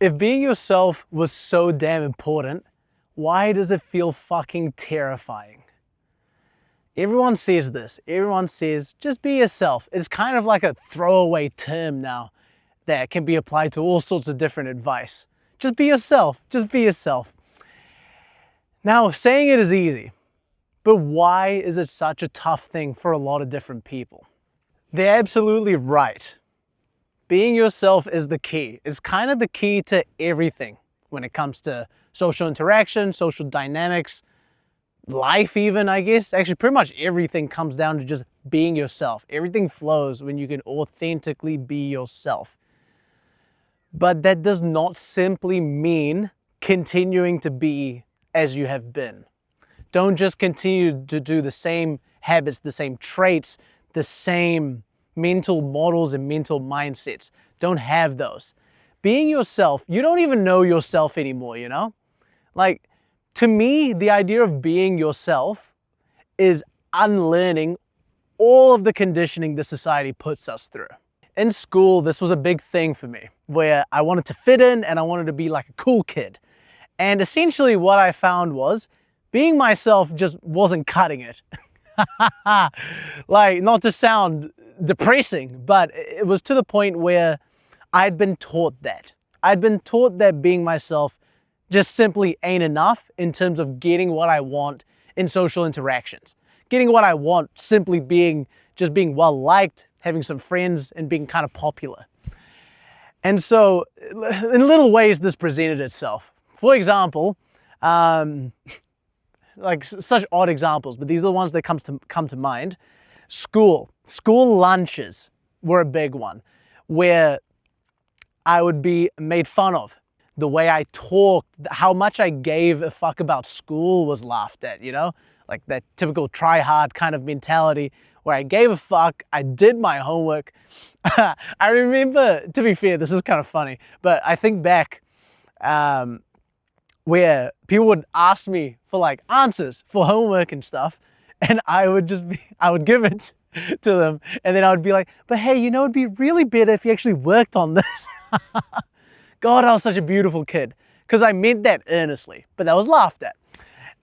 If being yourself was so damn important, why does it feel fucking terrifying? Everyone says this. Everyone says, just be yourself. It's kind of like a throwaway term now that can be applied to all sorts of different advice. Just be yourself. Just be yourself. Now, saying it is easy, but why is it such a tough thing for a lot of different people? They're absolutely right. Being yourself is the key. It's kind of the key to everything when it comes to social interaction, social dynamics, life even, I guess. Actually, pretty much everything comes down to just being yourself. Everything flows when you can authentically be yourself. But that does not simply mean continuing to be as you have been. Don't just continue to do the same habits, the same traits, the same mental models and mental mindsets. Don't have those. Being yourself, you don't even know yourself anymore, you know? Like, to me, the idea of being yourself is unlearning all of the conditioning the society puts us through. In school, this was a big thing for me, where I wanted to fit in and I wanted to be like a cool kid. And essentially what I found was being myself just wasn't cutting it. Like, not to sound depressing, but it was to the point where I'd been taught that. I'd been taught that being myself just simply ain't enough in terms of getting what I want in social interactions. Getting what I want simply being just being well liked, having some friends, and being kind of popular. And so in little ways this presented itself. For example, like such odd examples, but these are the ones that come to mind. School lunches were a big one, where I would be made fun of. The way I talked, how much I gave a fuck about school was laughed at, you know? Like that typical try hard kind of mentality where I gave a fuck, I did my homework. I remember, to be fair, this is kind of funny, but I think back where people would ask me for like answers for homework and stuff, and I would give it to them, and then I would be like, but hey, you know, it'd be really better if you actually worked on this. God, I was such a beautiful kid, because I meant that earnestly, but that was laughed at.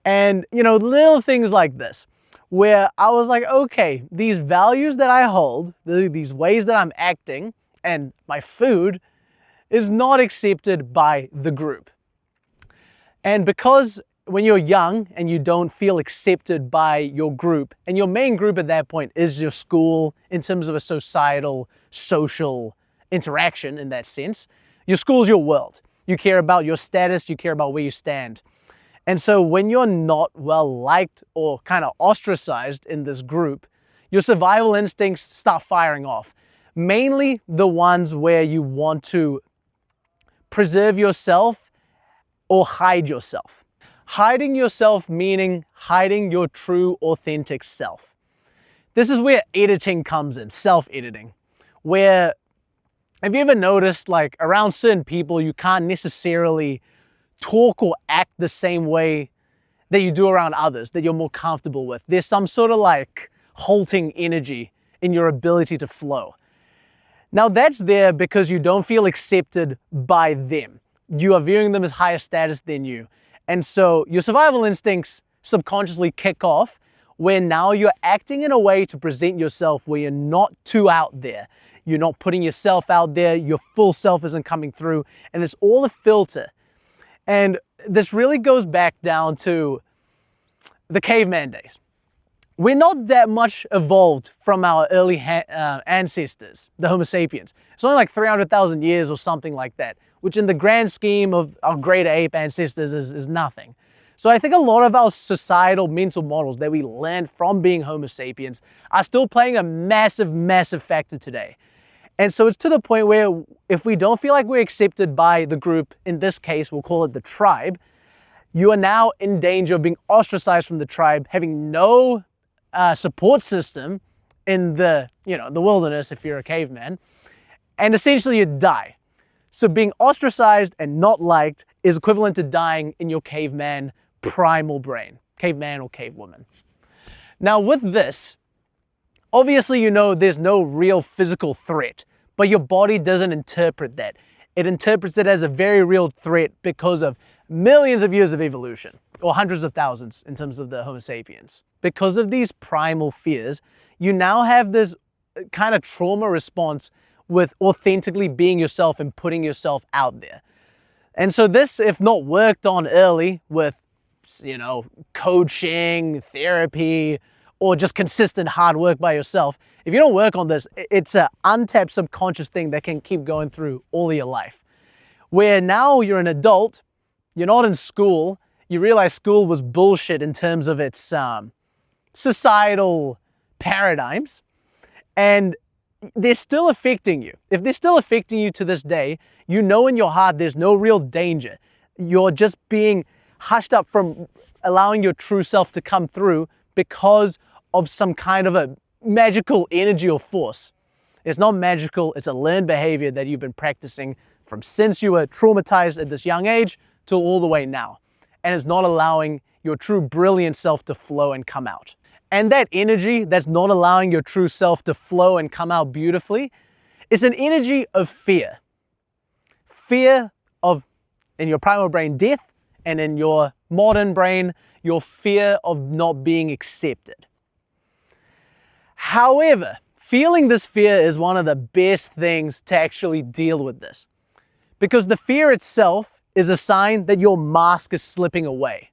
And, you know, little things like this, where I was like, okay, these values that I hold, these ways that I'm acting, and my food is not accepted by the group. And because when you're young and you don't feel accepted by your group, and your main group at that point is your school in terms of a societal, social interaction in that sense, your school is your world. You care about your status, you care about where you stand. And so when you're not well liked or kind of ostracized in this group, your survival instincts start firing off. Mainly the ones where you want to preserve yourself or hide yourself. Hiding yourself meaning hiding your true, authentic self. This is where editing comes in, self-editing, where, have you ever noticed, like, around certain people, you can't necessarily talk or act the same way that you do around others, that you're more comfortable with. There's some sort of like halting energy in your ability to flow. Now that's there because you don't feel accepted by them. You are viewing them as higher status than you. And so your survival instincts subconsciously kick off when now you're acting in a way to present yourself where you're not too out there. You're not putting yourself out there, your full self isn't coming through, and it's all a filter. And this really goes back down to the caveman days. We're not that much evolved from our early ancestors, the Homo sapiens. It's only like 300,000 years or something like that, which in the grand scheme of our great ape ancestors is nothing. So I think a lot of our societal mental models that we learned from being Homo sapiens are still playing a massive, massive factor today. And so it's to the point where if we don't feel like we're accepted by the group, in this case, we'll call it the tribe, you are now in danger of being ostracized from the tribe, having no support system in the wilderness if you're a caveman, and essentially you die. So being ostracized and not liked is equivalent to dying in your caveman primal brain, caveman or cavewoman. Now with this, obviously, you know, there's no real physical threat, but your body doesn't interpret that. it interprets it as a very real threat because of millions of years of evolution, or hundreds of thousands in terms of the Homo sapiens. Because of these primal fears, you now have this kind of trauma response with authentically being yourself and putting yourself out there. And so this, if not worked on early with, coaching, therapy, or just consistent hard work by yourself, if you don't work on this, it's an untapped subconscious thing that can keep going through all of your life. Where now you're an adult, you're not in school, you realize school was bullshit in terms of its societal paradigms, and they're still affecting you. If they're still affecting you to this day, you know in your heart there's no real danger. You're just being hushed up from allowing your true self to come through because of some kind of a magical energy or force. It's not magical, it's a learned behavior that you've been practicing from since you were traumatized at this young age till all the way now. And it's not allowing your true brilliant self to flow and come out. And that energy that's not allowing your true self to flow and come out beautifully is an energy of fear. Fear of, in your primal brain, death, and in your modern brain, your fear of not being accepted. However, feeling this fear is one of the best things to actually deal with this, because the fear itself is a sign that your mask is slipping away.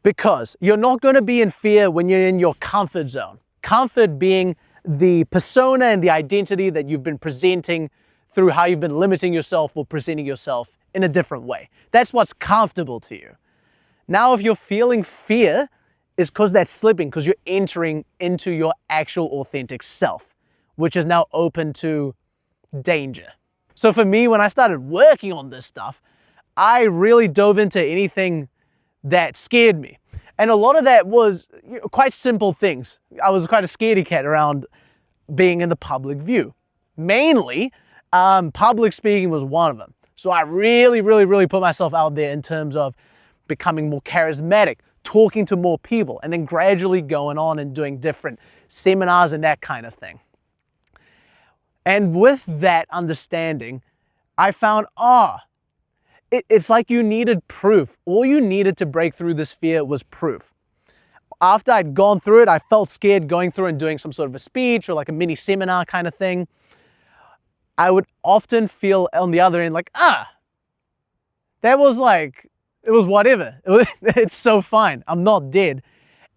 Because you're not going to be in fear when you're in your comfort zone. Comfort being the persona and the identity that you've been presenting through how you've been limiting yourself or presenting yourself in a different way. That's what's comfortable to you. Now, if you're feeling fear, it's because that's slipping, because you're entering into your actual authentic self, which is now open to danger. So for me, when I started working on this stuff, I really dove into anything that scared me. And a lot of that was quite simple things. I was quite a scaredy cat around being in the public view. Mainly, public speaking was one of them. So I really put myself out there in terms of becoming more charismatic, talking to more people, and then gradually going on and doing different seminars and that kind of thing. And with that understanding, I found, it's like you needed proof. All you needed to break through this fear was proof. After I'd gone through it, I felt scared going through and doing some sort of a speech or like a mini seminar kind of thing. I would often feel on the other end like, that was like, it was whatever. It's so fine. I'm not dead.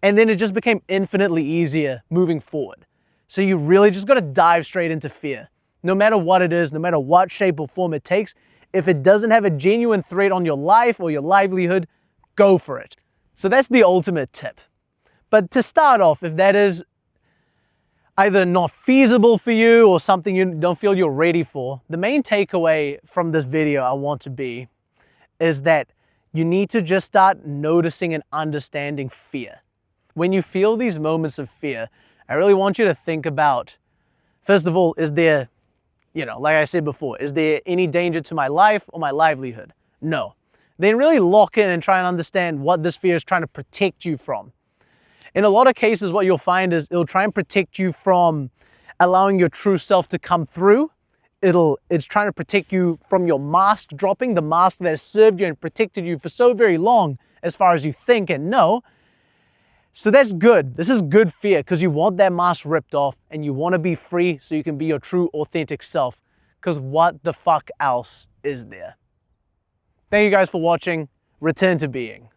And then it just became infinitely easier moving forward. So you really just got to dive straight into fear. No matter what it is, no matter what shape or form it takes, if it doesn't have a genuine threat on your life or your livelihood, go for it. So that's the ultimate tip. But to start off, if that is either not feasible for you or something you don't feel you're ready for, the main takeaway from this video I want to be is that you need to just start noticing and understanding fear. When you feel these moments of fear, I really want you to think about, first of all, is there, like I said before, is there any danger to my life or my livelihood? No. Then really lock in and try and understand what this fear is trying to protect you from. In a lot of cases, what you'll find is it'll try and protect you from allowing your true self to come through. It's trying to protect you from your mask dropping, the mask that has served you and protected you for so very long as far as you think and know. So that's good. This is good fear because you want that mask ripped off and you want to be free so you can be your true authentic self, because what the fuck else is there? Thank you guys for watching. Return to being.